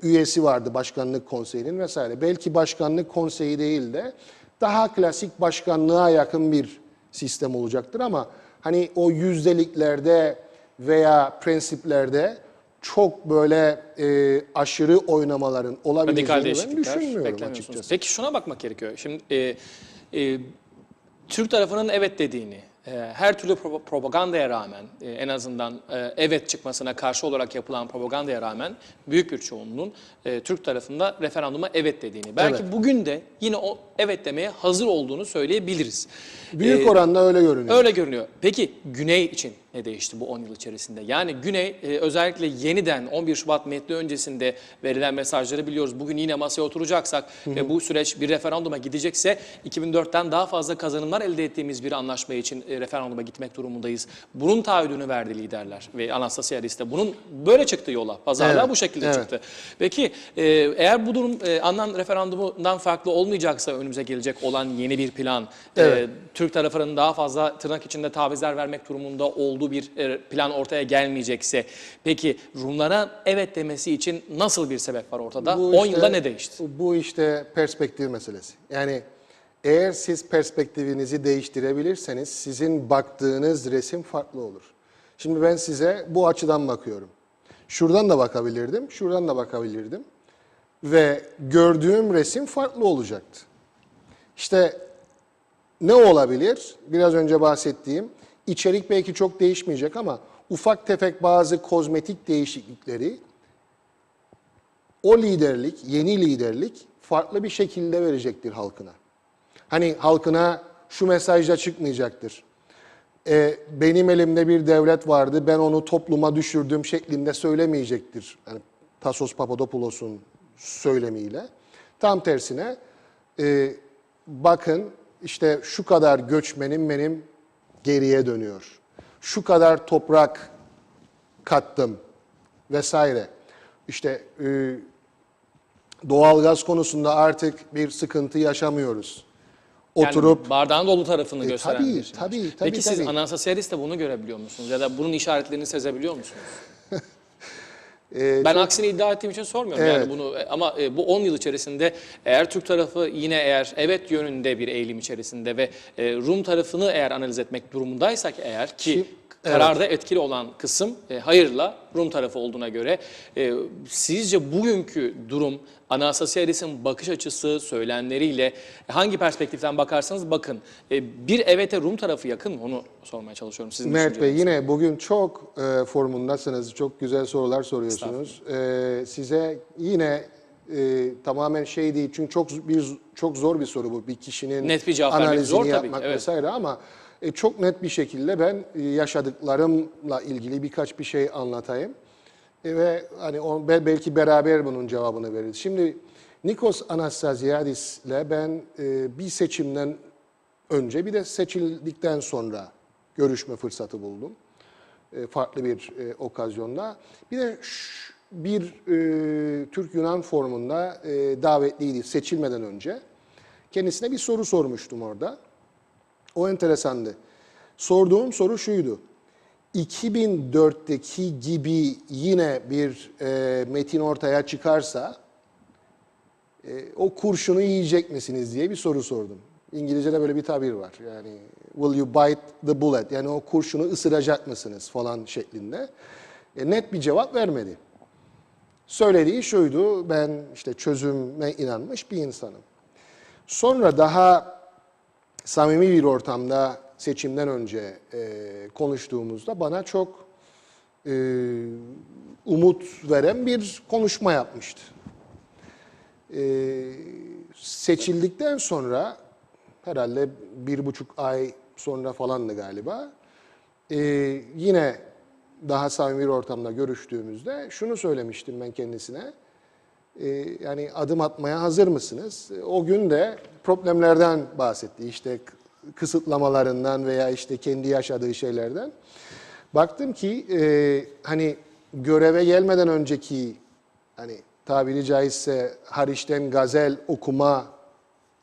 üyesi vardı başkanlık konseyinin vesaire. Belki başkanlık konseyi değil de daha klasik başkanlığa yakın bir sistem olacaktır ama hani o yüzdeliklerde veya prensiplerde çok böyle aşırı oynamaların olabileceğini ben düşünmüyorum açıkçası. Peki şuna bakmak gerekiyor. Şimdi Türk tarafının evet dediğini, her türlü propagandaya rağmen, en azından evet çıkmasına karşı olarak yapılan propagandaya rağmen büyük bir çoğunluğun Türk tarafında referanduma evet dediğini. Belki Evet. bugün de yine o evet demeye hazır olduğunu söyleyebiliriz. Büyük oranda öyle görünüyor. Öyle görünüyor. Peki Güney için ne değişti bu 10 yıl içerisinde? Yani Güney özellikle yeniden 11 Şubat metni öncesinde verilen mesajları biliyoruz. Bugün yine masaya oturacaksak ve bu süreç bir referanduma gidecekse 2004'ten daha fazla kazanımlar elde ettiğimiz bir anlaşma için referanduma gitmek durumundayız. Bunun taahhüdünü verdi liderler ve Anastasiadis de bunun böyle çıktı yola. Pazarlığa Evet, bu şekilde evet. çıktı. Peki eğer bu durum Annan referandumundan farklı olmayacaksa önümüze gelecek olan yeni bir plan, Evet. Türk tarafının daha fazla tırnak içinde tavizler vermek durumunda olduğu bir plan ortaya gelmeyecekse, peki Rumlara evet demesi için nasıl bir sebep var ortada? 10 yılda ne değişti? Bu işte perspektif meselesi. Yani eğer siz perspektifinizi değiştirebilirseniz sizin baktığınız resim farklı olur. Şimdi ben size bu açıdan bakıyorum. Şuradan da bakabilirdim, şuradan da bakabilirdim. Ve gördüğüm resim farklı olacaktı. İşte ne olabilir? Biraz önce bahsettiğim içerik belki çok değişmeyecek ama ufak tefek bazı kozmetik değişiklikleri o liderlik, yeni liderlik farklı bir şekilde verecektir halkına. Hani halkına şu mesajla çıkmayacaktır. Benim elimde bir devlet vardı, ben onu topluma düşürdüm şeklinde söylemeyecektir. Yani Tasos Papadopoulos'un söylemiyle. Tam tersine bakın işte şu kadar göçmenim benim geriye dönüyor. Şu kadar toprak kattım vesaire. İşte doğalgaz konusunda artık bir sıkıntı yaşamıyoruz. Oturup Yani bardağın dolu tarafını gösteren tabii, bir şey. tabii, Peki siz tabii. Anastasiadis'te bunu görebiliyor musunuz? Ya da bunun işaretlerini sezebiliyor musunuz? Ben aksini iddia ettiğim için sormuyorum Evet. yani bunu ama bu 10 yıl içerisinde eğer Türk tarafı yine eğer evet yönünde bir eğilim içerisinde ve Rum tarafını eğer analiz etmek durumundaysak eğer ki Şimdi- kararda etkili olan kısım hayırla Rum tarafı olduğuna göre sizce bugünkü durum Anastasiadis'in bakış açısı, söylemleriyle hangi perspektiften bakarsanız bakın bir evete Rum tarafı yakın mı? Onu sormaya çalışıyorum sizin Mert Bey düşünceleriniz. yine bugün çok formundasınız. Çok güzel sorular soruyorsunuz. Size yine tamamen şey değil çünkü çok zor bir soru bu. Bir kişinin Net bir cevap vermek analizini zor tabii ki, yapmak evet. vesaire ama çok net bir şekilde ben yaşadıklarımla ilgili birkaç bir şey anlatayım. Ve hani belki beraber bunun cevabını veririz. Şimdi Nikos Anastasiadis'le ben bir seçimden önce bir de seçildikten sonra görüşme fırsatı buldum. Farklı bir okazyonda. Bir de bir Türk-Yunan forumunda davetliydi seçilmeden önce. Kendisine bir soru sormuştum orada. O enteresandı. Sorduğum soru şuydu. 2004'teki gibi yine bir metin ortaya çıkarsa o kurşunu yiyecek misiniz diye bir soru sordum. İngilizce'de böyle bir tabir var. Yani will you bite the bullet? Yani o kurşunu ısıracak mısınız falan şeklinde. Net bir cevap vermedi. Söylediği şuydu, ben işte çözüme inanmış bir insanım. Sonra daha samimi bir ortamda seçimden önce konuştuğumuzda bana çok umut veren bir konuşma yapmıştı. Seçildikten sonra herhalde 1,5 ay sonra falandı galiba. Yine daha samimi bir ortamda görüştüğümüzde şunu söylemiştim ben kendisine. Yani adım atmaya hazır mısınız? O gün de problemlerden bahsetti. İşte kısıtlamalarından veya işte kendi yaşadığı şeylerden. Baktım ki hani göreve gelmeden önceki hani tabiri caizse hariçten gazel okuma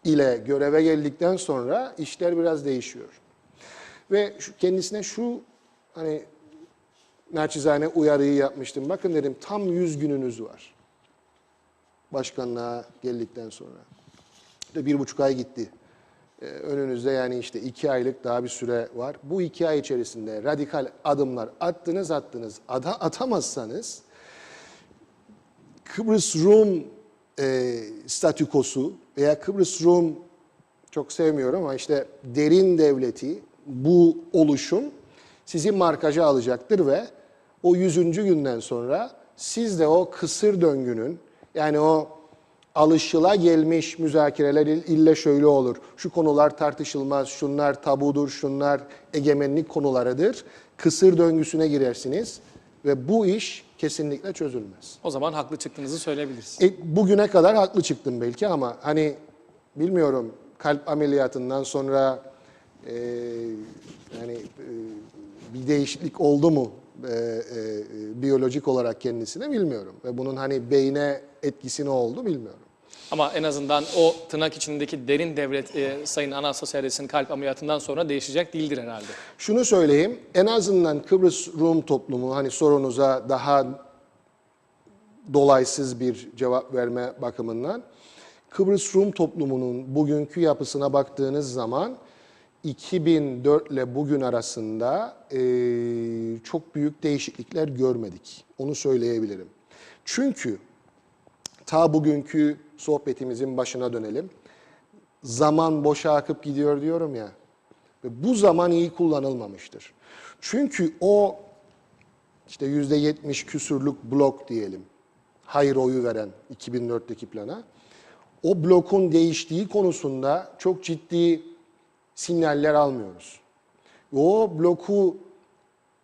ile göreve geldikten sonra işler biraz değişiyor. Ve kendisine şu hani naçizane uyarıyı yapmıştım. Bakın dedim tam 100 gününüz var. Başkanlığa geldikten sonra. İşte 1,5 ay gitti. Önünüzde yani işte 2 aylık daha bir süre var. Bu 2 ay içerisinde radikal adımlar attınız. Atamazsanız Kıbrıs Rum statükosu veya Kıbrıs Rum çok sevmiyorum ama işte derin devleti bu oluşum sizi markaja alacaktır ve o 100. günden sonra siz de o kısır döngünün, yani o alışılagelmiş müzakereler ille şöyle olur, şu konular tartışılmaz, şunlar tabudur, şunlar egemenlik konularıdır, kısır döngüsüne girersiniz ve bu iş kesinlikle çözülmez. O zaman haklı çıktığınızı söyleyebiliriz. Bugüne kadar haklı çıktım belki ama hani bilmiyorum, kalp ameliyatından sonra yani bir değişiklik oldu mu biyolojik olarak kendisine bilmiyorum. Ve bunun hani beyne etkisi ne oldu bilmiyorum. Ama en azından o tırnak içindeki derin devlet Sayın Anastasiadis'in kalp ameliyatından sonra değişecek değildir herhalde. Şunu söyleyeyim, en azından Kıbrıs Rum toplumu, hani sorunuza daha dolaysız bir cevap verme bakımından, Kıbrıs Rum toplumunun bugünkü yapısına baktığınız zaman 2004 ile bugün arasında çok büyük değişiklikler görmedik. Onu söyleyebilirim. Çünkü ta bugünkü sohbetimizin başına dönelim. Zaman boşa akıp gidiyor diyorum ya. Ve bu zaman iyi kullanılmamıştır. Çünkü o işte %70 küsurluk blok diyelim, hayır oyu veren 2004'teki plana, o blokun değiştiği konusunda çok ciddi sinyaller almıyoruz. O bloku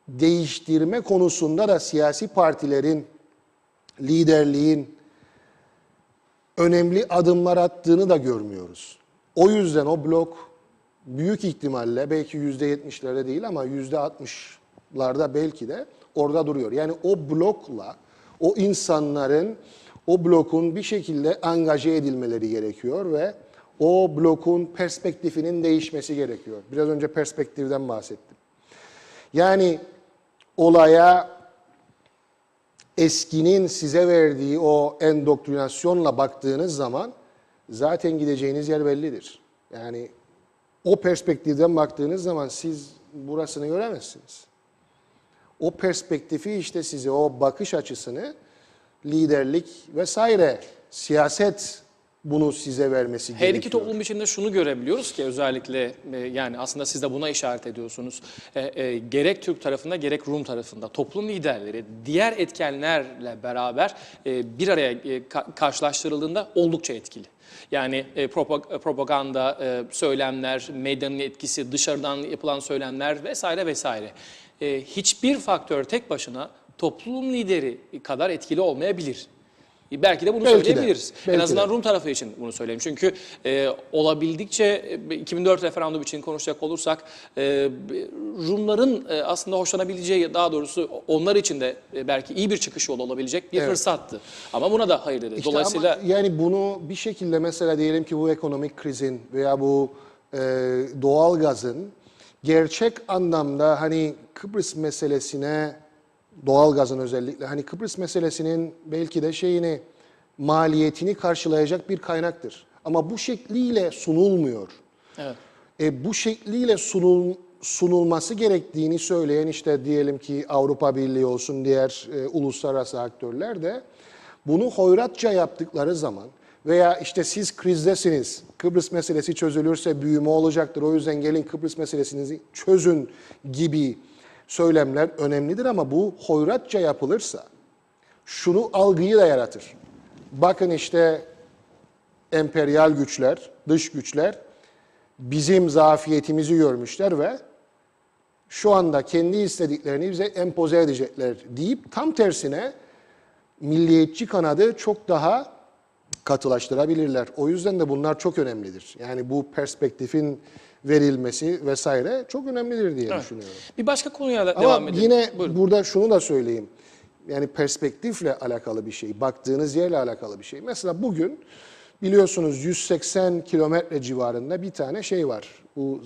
değiştirme konusunda da siyasi partilerin, liderliğin önemli adımlar attığını da görmüyoruz. O yüzden o blok büyük ihtimalle belki %70'lerde değil ama %60'larda belki de orada duruyor. Yani o blokla o insanların o blokun bir şekilde angaje edilmeleri gerekiyor ve o blokun perspektifinin değişmesi gerekiyor. Biraz önce perspektiften bahsettim. Yani olaya eskinin size verdiği o endoktrinasyonla baktığınız zaman zaten gideceğiniz yer bellidir. Yani o perspektiften baktığınız zaman siz burasını göremezsiniz. O perspektifi işte size, o bakış açısını liderlik vesaire, siyaset bunu size vermesi gerekiyor. Her iki toplum içinde şunu görebiliyoruz ki özellikle yani aslında siz de buna işaret ediyorsunuz. Gerek Türk tarafında gerek Rum tarafında toplum liderleri diğer etkenlerle beraber bir araya karşılaştırıldığında oldukça etkili. Yani propaganda, söylemler, medyanın etkisi, dışarıdan yapılan söylemler vesaire vesaire. Hiçbir faktör tek başına toplum lideri kadar etkili olmayabilir. Belki de bunu söyleyebiliriz. En azından Rum tarafı için bunu söyleyeyim. Çünkü olabildikçe 2004 referandum için konuşacak olursak Rumların aslında hoşlanabileceği, daha doğrusu onlar için de belki iyi bir çıkış yolu olabilecek bir fırsattı. Ama buna da hayır dedi. İşte Dolayısıyla ama yani bunu bir şekilde mesela diyelim ki bu ekonomik krizin veya bu doğal gazın gerçek anlamda hani Kıbrıs meselesine, doğalgazın özellikle, hani Kıbrıs meselesinin belki de şeyini, maliyetini karşılayacak bir kaynaktır. Ama bu şekliyle sunulmuyor. evet. Bu şekliyle sunulması gerektiğini söyleyen işte diyelim ki Avrupa Birliği olsun, diğer uluslararası aktörler de bunu hoyratça yaptıkları zaman veya işte siz krizdesiniz, Kıbrıs meselesi çözülürse büyüme olacaktır, o yüzden gelin Kıbrıs meselesini çözün gibi söylemler önemlidir ama bu hoyratça yapılırsa şunu algıyı da yaratır. Bakın işte emperyal güçler, dış güçler bizim zafiyetimizi görmüşler ve şu anda kendi istediklerini bize empoze edecekler deyip tam tersine milliyetçi kanadı çok daha katılaştırabilirler. O yüzden de bunlar çok önemlidir. Yani bu perspektifin verilmesi vesaire çok önemlidir diye düşünüyorum. Bir başka konuya Ama devam edelim. yine Buyurun. burada şunu da söyleyeyim. Yani perspektifle alakalı bir şey, baktığınız yerle alakalı bir şey. Mesela bugün biliyorsunuz 180 kilometre civarında bir tane şey var. Bu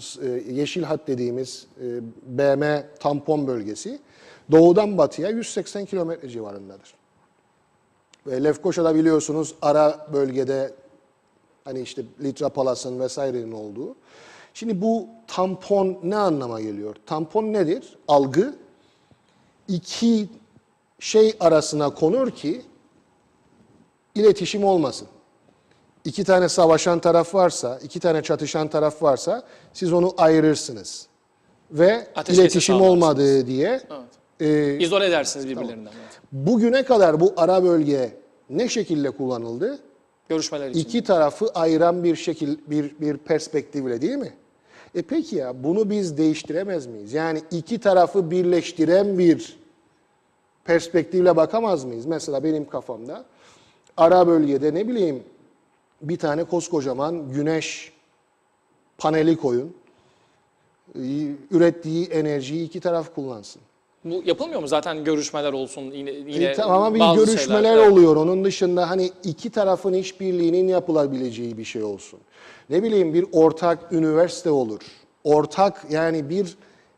yeşil hat dediğimiz BM tampon bölgesi doğudan batıya 180 kilometre civarındadır. Ve Lefkoşa'da biliyorsunuz ara bölgede hani işte Litra Palas'ın vesairenin olduğu. Şimdi bu tampon ne anlama geliyor? Tampon nedir? Algı iki şey arasına konur ki iletişim olmasın. İki tane savaşan taraf varsa, iki tane çatışan taraf varsa siz onu ayırırsınız. ve Ateşkesi iletişim sağlarsınız. olmadığı diye Evet. İzole edersiniz birbirlerinden. Evet. bugüne kadar bu ara bölge ne şekilde kullanıldı? Görüşmeler için. İki tarafı ayıran bir perspektifle, değil mi? Peki ya, bunu biz değiştiremez miyiz? Yani iki tarafı birleştiren bir perspektifle bakamaz mıyız? Mesela benim kafamda ara bölgede ne bileyim bir tane koskocaman güneş paneli koyun. Ürettiği enerjiyi iki taraf kullansın. Bu yapılmıyor mu? Zaten görüşmeler olsun yine Tamam, bir bazı görüşmeler şeyler. Evet. oluyor. Onun dışında hani iki tarafın işbirliğinin yapılabileceği bir şey olsun. Ne bileyim bir ortak üniversite olur. Ortak yani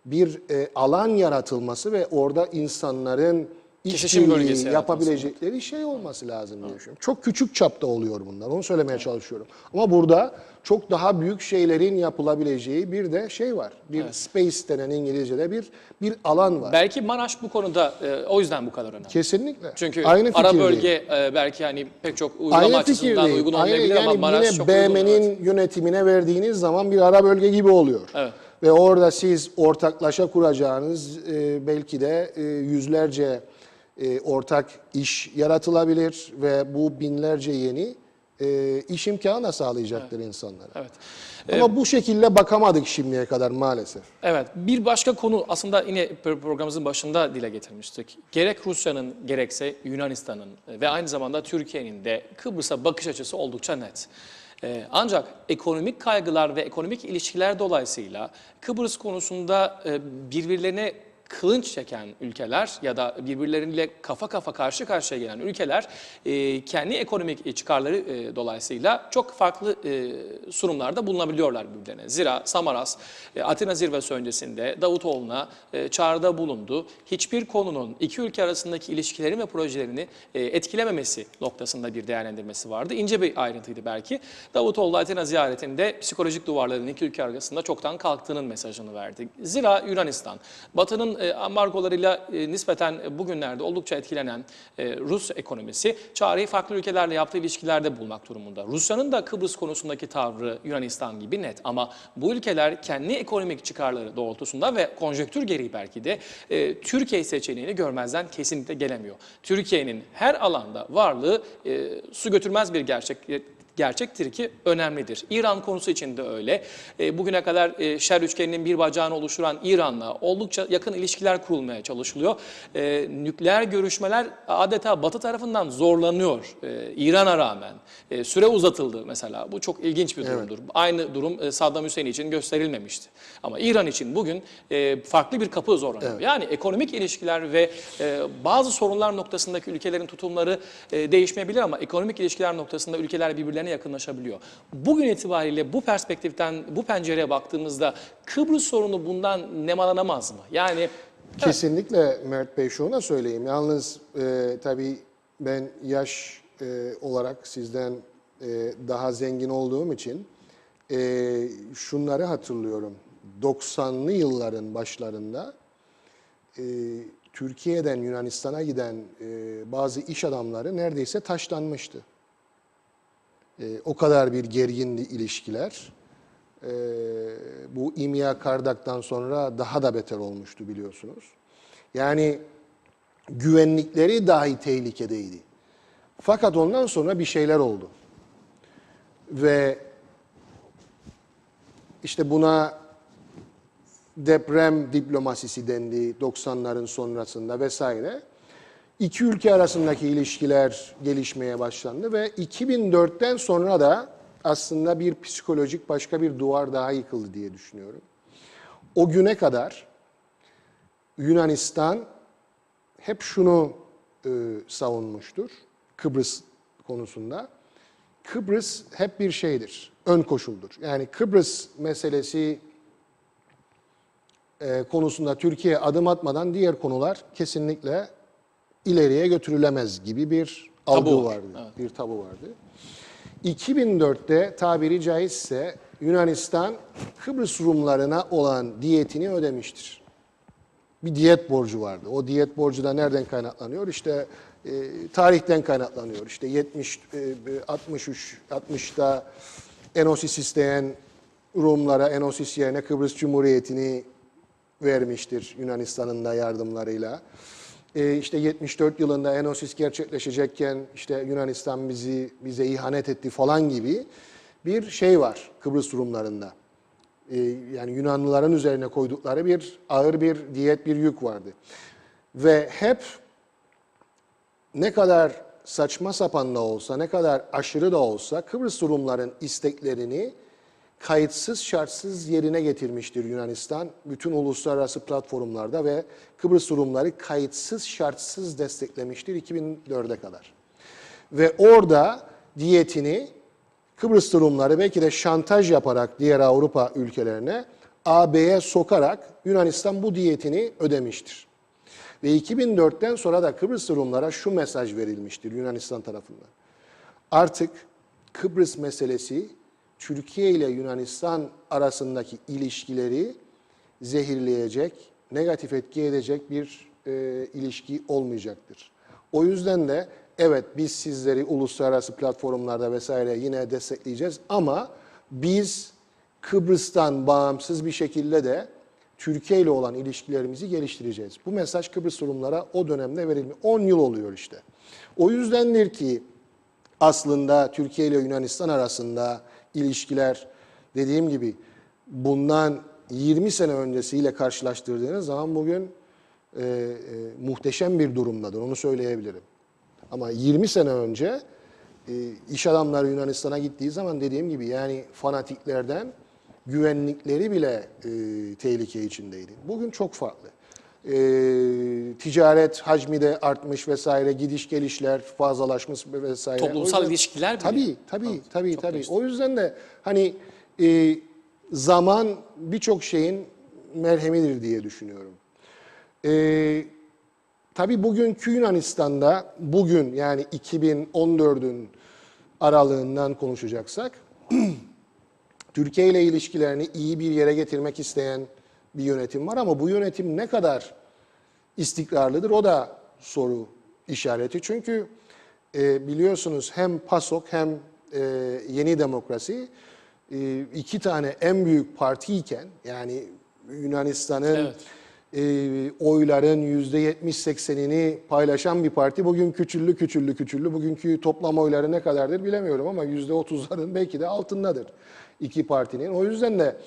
bir alan yaratılması ve orada insanların Kesişim bölgesi işbirliği yaratması, yapabilecekleri şey olması lazım diye düşünüyorum. Çok küçük çapta oluyor bunlar. Onu söylemeye çalışıyorum. Ama burada çok daha büyük şeylerin yapılabileceği bir de şey var. Bir space denen İngilizce'de bir alan var. Belki Maraş bu konuda o yüzden bu kadar önemli. Kesinlikle. Çünkü Aynı ara fikirdeyim. bölge belki hani pek çok uygulama Aynı açısından fikirdeyim. uygun Aynı, olmayabilir ama yani Maraş yine çok uygun. BM'nin Evet. yönetimine verdiğiniz zaman bir ara bölge gibi oluyor. Evet. Ve orada siz ortaklaşa kuracağınız belki de yüzlerce ortak iş yaratılabilir ve bu binlerce yeni iş imkanı da sağlayacaktır insanlara. Evet. Ama bu şekilde bakamadık şimdiye kadar maalesef. Evet, bir başka konu aslında yine programımızın başında dile getirmiştik. Gerek Rusya'nın gerekse Yunanistan'ın ve aynı zamanda Türkiye'nin de Kıbrıs'a bakış açısı oldukça net. Ancak ekonomik kaygılar ve ekonomik ilişkiler dolayısıyla Kıbrıs konusunda birbirlerine kılınç çeken ülkeler ya da birbirleriyle kafa kafa karşı karşıya gelen ülkeler kendi ekonomik çıkarları dolayısıyla çok farklı sunumlarda bulunabiliyorlar birbirlerine. Zira Samaras Atina zirvesi öncesinde Davutoğlu'na çağrıda bulundu. Hiçbir konunun iki ülke arasındaki ilişkilerin ve projelerini etkilememesi noktasında bir değerlendirmesi vardı. İnce bir ayrıntıydı belki. Davutoğlu Atina ziyaretinde psikolojik duvarların iki ülke arasında çoktan kalktığının mesajını verdi. Zira Yunanistan, Batı'nın ambargolarıyla nispeten bugünlerde oldukça etkilenen Rus ekonomisi çağrıyı farklı ülkelerle yaptığı ilişkilerde bulmak durumunda. Rusya'nın da Kıbrıs konusundaki tavrı Yunanistan gibi net ama bu ülkeler kendi ekonomik çıkarları doğrultusunda ve konjonktür gereği belki de Türkiye seçeneğini görmezden kesinlikle gelemiyor. Türkiye'nin her alanda varlığı su götürmez bir gerçektir ki önemlidir. İran konusu için de öyle. Bugüne kadar Şer üçgeninin bir bacağını oluşturan İran'la oldukça yakın ilişkiler kurulmaya çalışılıyor. Nükleer görüşmeler adeta Batı tarafından zorlanıyor İran'a rağmen. Süre uzatıldı mesela. Bu çok ilginç bir durumdur. Evet. Aynı durum Saddam Hüseyin için gösterilmemişti. Ama İran için bugün farklı bir kapı zorlanıyor. Evet. Yani ekonomik ilişkiler ve bazı sorunlar noktasındaki ülkelerin tutumları değişmeyebilir ama ekonomik ilişkiler noktasında ülkeler birbirlerine yakınlaşabiliyor. Bugün itibariyle bu perspektiften, bu pencereye baktığımızda Kıbrıs sorunu bundan nemalanamaz mı? Yani kesinlikle Mert Bey, şunu da söyleyeyim. Yalnız tabii ben yaş olarak sizden daha zengin olduğum için şunları hatırlıyorum. 90'lı yılların başlarında Türkiye'den Yunanistan'a giden bazı iş adamları neredeyse taşlanmıştı. O kadar bir gergindi ilişkiler. Bu İmya Kardak'tan sonra daha da beter olmuştu biliyorsunuz. Yani güvenlikleri dahi tehlikedeydi. Fakat ondan sonra bir şeyler oldu. Ve işte buna deprem diplomasisi dendi 90'ların sonrasında vesaire. İki ülke arasındaki ilişkiler gelişmeye başlandı ve 2004'ten sonra da aslında bir psikolojik başka bir duvar daha yıkıldı diye düşünüyorum. O güne kadar Yunanistan hep şunu savunmuştur Kıbrıs konusunda. Kıbrıs hep bir şeydir, ön koşuldur. Yani Kıbrıs meselesi konusunda Türkiye adım atmadan diğer konular kesinlikle ileriye götürülemez gibi bir algı vardı, evet. Bir tabu vardı. 2004'te tabiri caizse Yunanistan Kıbrıs Rumlarına olan diyetini ödemiştir. Bir diyet borcu vardı. O diyet borcu da nereden kaynaklanıyor? İşte tarihten kaynaklanıyor. İşte 60'da Enosis isteyen Rumlara Enosis yerine Kıbrıs Cumhuriyeti'ni vermiştir Yunanistan'ın da yardımlarıyla. İşte 74 yılında Enosis gerçekleşecekken işte Yunanistan bize ihanet etti falan gibi bir şey var Kıbrıs Rumlarında. Yani Yunanlıların üzerine koydukları bir ağır bir diyet, bir yük vardı. Ve hep ne kadar saçma sapan da olsa, ne kadar aşırı da olsa Kıbrıs Rumların isteklerini kayıtsız şartsız yerine getirmiştir Yunanistan bütün uluslararası platformlarda ve Kıbrıs Rumları kayıtsız şartsız desteklemiştir 2004'e kadar. Ve orada diyetini Kıbrıs Rumları belki de şantaj yaparak diğer Avrupa ülkelerine AB'ye sokarak Yunanistan bu diyetini ödemiştir. Ve 2004'ten sonra da Kıbrıs Rumlara şu mesaj verilmiştir Yunanistan tarafından. Artık Kıbrıs meselesi Türkiye ile Yunanistan arasındaki ilişkileri zehirleyecek, negatif etki edecek bir ilişki olmayacaktır. O yüzden de evet biz sizleri uluslararası platformlarda vesaire yine destekleyeceğiz ama biz Kıbrıs'tan bağımsız bir şekilde de Türkiye ile olan ilişkilerimizi geliştireceğiz. Bu mesaj Kıbrıs Rumlara o dönemde verilmiş. 10 yıl oluyor işte. O yüzdendir ki aslında Türkiye ile Yunanistan arasında ilişkiler dediğim gibi bundan 20 sene öncesiyle karşılaştırdığınız zaman bugün muhteşem bir durumdadır. Onu söyleyebilirim. Ama 20 sene önce iş adamları Yunanistan'a gittiği zaman dediğim gibi yani fanatiklerden güvenlikleri bile tehlike içindeydi. Bugün çok farklı. Ticaret hacmi de artmış vesaire, gidiş gelişler fazlalaşmış vesaire. Toplumsal ilişkiler bile. Tabii. O yüzden de hani zaman birçok şeyin merhemidir diye düşünüyorum. Tabii bugünkü Yunanistan'da bugün yani 2014'ün aralığından konuşacaksak Türkiye ile ilişkilerini iyi bir yere getirmek isteyen bir yönetim var ama bu yönetim ne kadar istikrarlıdır o da soru işareti. Çünkü biliyorsunuz hem PASOK hem Yeni Demokrasi iki tane en büyük partiyken yani Yunanistan'ın oyların %70-80'ini paylaşan bir parti bugün küçüldü. Bugünkü toplam oyları ne kadardır bilemiyorum ama %30'ların belki de altındadır iki partinin. O yüzden de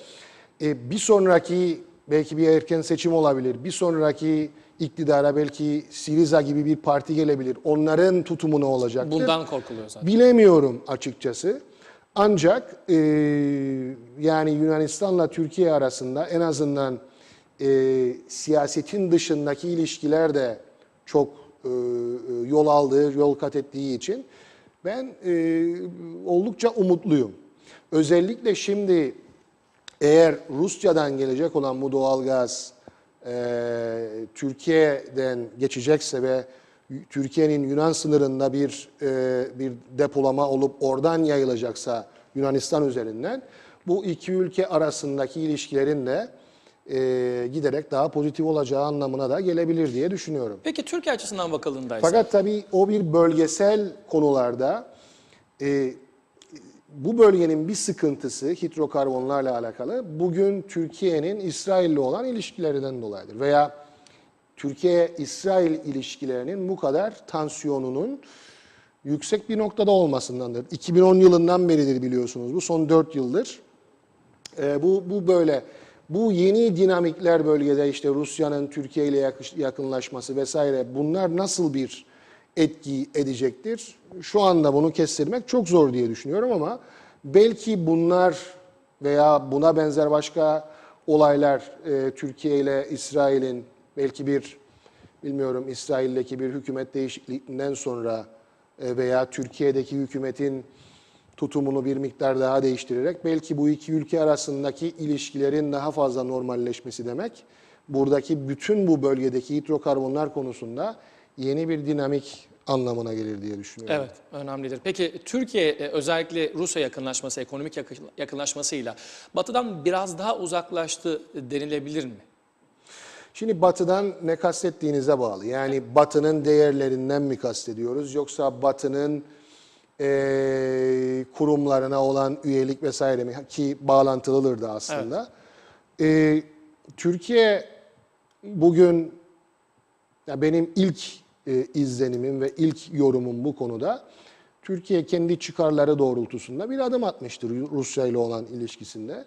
bir sonraki belki bir erken seçim olabilir. Bir sonraki iktidara belki Syriza gibi bir parti gelebilir. Onların tutumu ne olacaktır? Bundan korkuluyor zaten. Bilemiyorum açıkçası. Ancak yani Yunanistan'la Türkiye arasında en azından siyasetin dışındaki ilişkiler de çok yol aldığı, yol kat ettiği için ben oldukça umutluyum. Özellikle şimdi eğer Rusya'dan gelecek olan bu doğalgaz Türkiye'den geçecekse ve Türkiye'nin Yunan sınırında bir depolama olup oradan yayılacaksa Yunanistan üzerinden bu iki ülke arasındaki ilişkilerin de giderek daha pozitif olacağı anlamına da gelebilir diye düşünüyorum. Peki Türkiye açısından bakıldığındaysa? Fakat tabii o bir bölgesel konularda bu bölgenin bir sıkıntısı hidrokarbonlarla alakalı bugün Türkiye'nin İsrail'le olan ilişkilerinden dolayıdır. Veya Türkiye-İsrail ilişkilerinin bu kadar tansiyonunun yüksek bir noktada olmasındandır. 2010 yılından beridir biliyorsunuz bu son 4 yıldır. Bu böyle. Bu yeni dinamikler bölgede işte Rusya'nın Türkiye ile yakınlaşması vesaire bunlar nasıl bir etki edecektir? Şu anda bunu kestirmek çok zor diye düşünüyorum ama belki bunlar veya buna benzer başka olaylar Türkiye ile İsrail'in belki bilmiyorum İsrail'deki bir hükümet değişikliğinden sonra veya Türkiye'deki hükümetin tutumunu bir miktar daha değiştirerek belki bu iki ülke arasındaki ilişkilerin daha fazla normalleşmesi demek. Buradaki bütün bu bölgedeki hidrokarbonlar konusunda yeni bir dinamik anlamına gelir diye düşünüyorum. Evet, önemlidir. Peki Türkiye özellikle Rusya yakınlaşması, ekonomik yakınlaşmasıyla Batı'dan biraz daha uzaklaştı denilebilir mi? Şimdi Batı'dan ne kastettiğinize bağlı. Yani Batı'nın değerlerinden mi kastediyoruz yoksa Batı'nın kurumlarına olan üyelik vesaire mi ki bağlantılıdır da aslında. Evet. Türkiye bugün ya benim ilk izlenimim ve ilk yorumum bu konuda Türkiye kendi çıkarları doğrultusunda bir adım atmıştır Rusya ile olan ilişkisinde.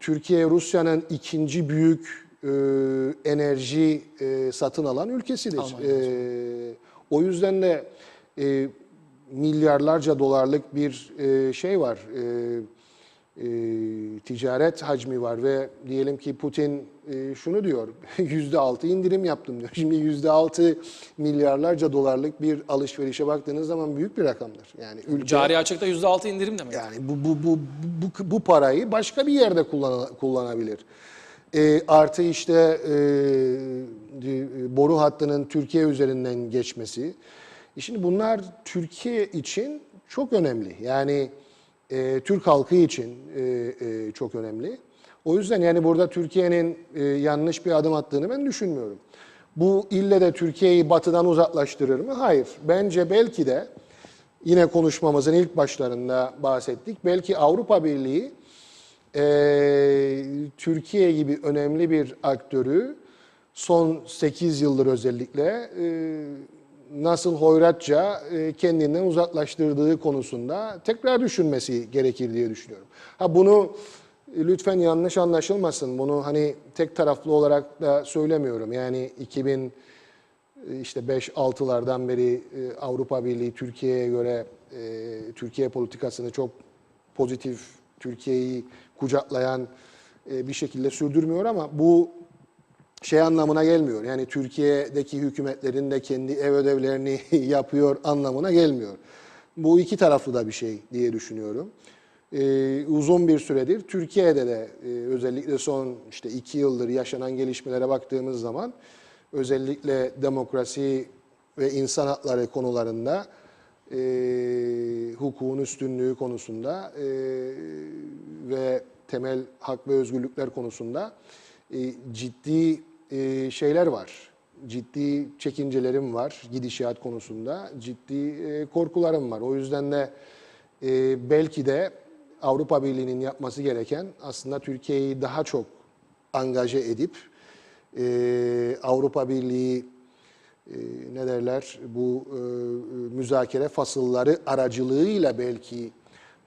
Türkiye Rusya'nın ikinci büyük enerji satın alan ülkesidir. O yüzden de milyarlarca dolarlık bir şey var. Ticaret hacmi var ve diyelim ki Putin şunu diyor, %6 indirim yaptım diyor. Şimdi %6 milyarlarca dolarlık bir alışverişe baktığınız zaman büyük bir rakamdır. Yani ülke, Cari açıkta %6 indirim demek. yani bu parayı başka bir yerde kullanabilir. Artı işte boru hattının Türkiye üzerinden geçmesi. Şimdi bunlar Türkiye için çok önemli. Yani Türk halkı için çok önemli. O yüzden yani burada Türkiye'nin yanlış bir adım attığını ben düşünmüyorum. Bu ille de Türkiye'yi batıdan uzaklaştırır mı? Hayır. Bence belki de yine konuşmamızın ilk başlarında bahsettik. Belki Avrupa Birliği Türkiye gibi önemli bir aktörü son 8 yıldır özellikle nasıl hoyratça kendinden uzaklaştırdığı konusunda tekrar düşünmesi gerekir diye düşünüyorum. Ha bunu lütfen yanlış anlaşılmasın. Bunu hani tek taraflı olarak da söylemiyorum. Yani 2005-6'lardan beri Avrupa Birliği Türkiye'ye göre Türkiye politikasını çok pozitif, Türkiye'yi kucaklayan bir şekilde sürdürmüyor ama bu şey anlamına gelmiyor. Yani Türkiye'deki hükümetlerin de kendi ev ödevlerini yapıyor anlamına gelmiyor. Bu iki taraflı da bir şey diye düşünüyorum. Uzun bir süredir Türkiye'de de özellikle son 2 yıldır yaşanan gelişmelere baktığımız zaman özellikle demokrasi ve insan hakları konularında hukukun üstünlüğü konusunda ve temel hak ve özgürlükler konusunda ciddi şeyler var. Ciddi çekincelerim var gidişat konusunda. Ciddi korkularım var. O yüzden de belki de Avrupa Birliği'nin yapması gereken aslında Türkiye'yi daha çok angaje edip Avrupa Birliği bu müzakere fasılları aracılığıyla belki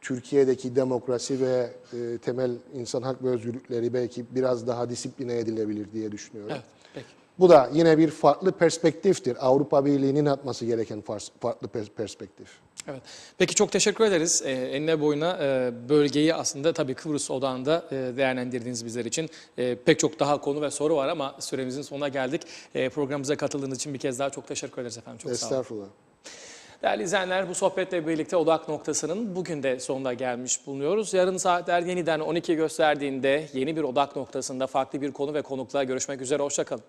Türkiye'deki demokrasi ve temel insan hak ve özgürlükleri belki biraz daha disipline edilebilir diye düşünüyorum. Evet, peki. Bu da yine bir farklı perspektiftir. Avrupa Birliği'nin atması gereken farklı perspektif. Evet. Peki çok teşekkür ederiz. Enine boyuna bölgeyi aslında tabii Kıbrıs odağında değerlendirdiğiniz bizler için pek çok daha konu ve soru var ama süremizin sonuna geldik. Programımıza katıldığınız için bir kez daha çok teşekkür ederiz efendim. Çok sağ olun. Estağfurullah. Değerli izleyenler, bu sohbetle birlikte Odak Noktası'nın bugün de sonuna gelmiş bulunuyoruz. Yarın saatler yeniden 12 gösterdiğinde yeni bir Odak Noktası'nda farklı bir konu ve konukla görüşmek üzere. Hoşça kalın.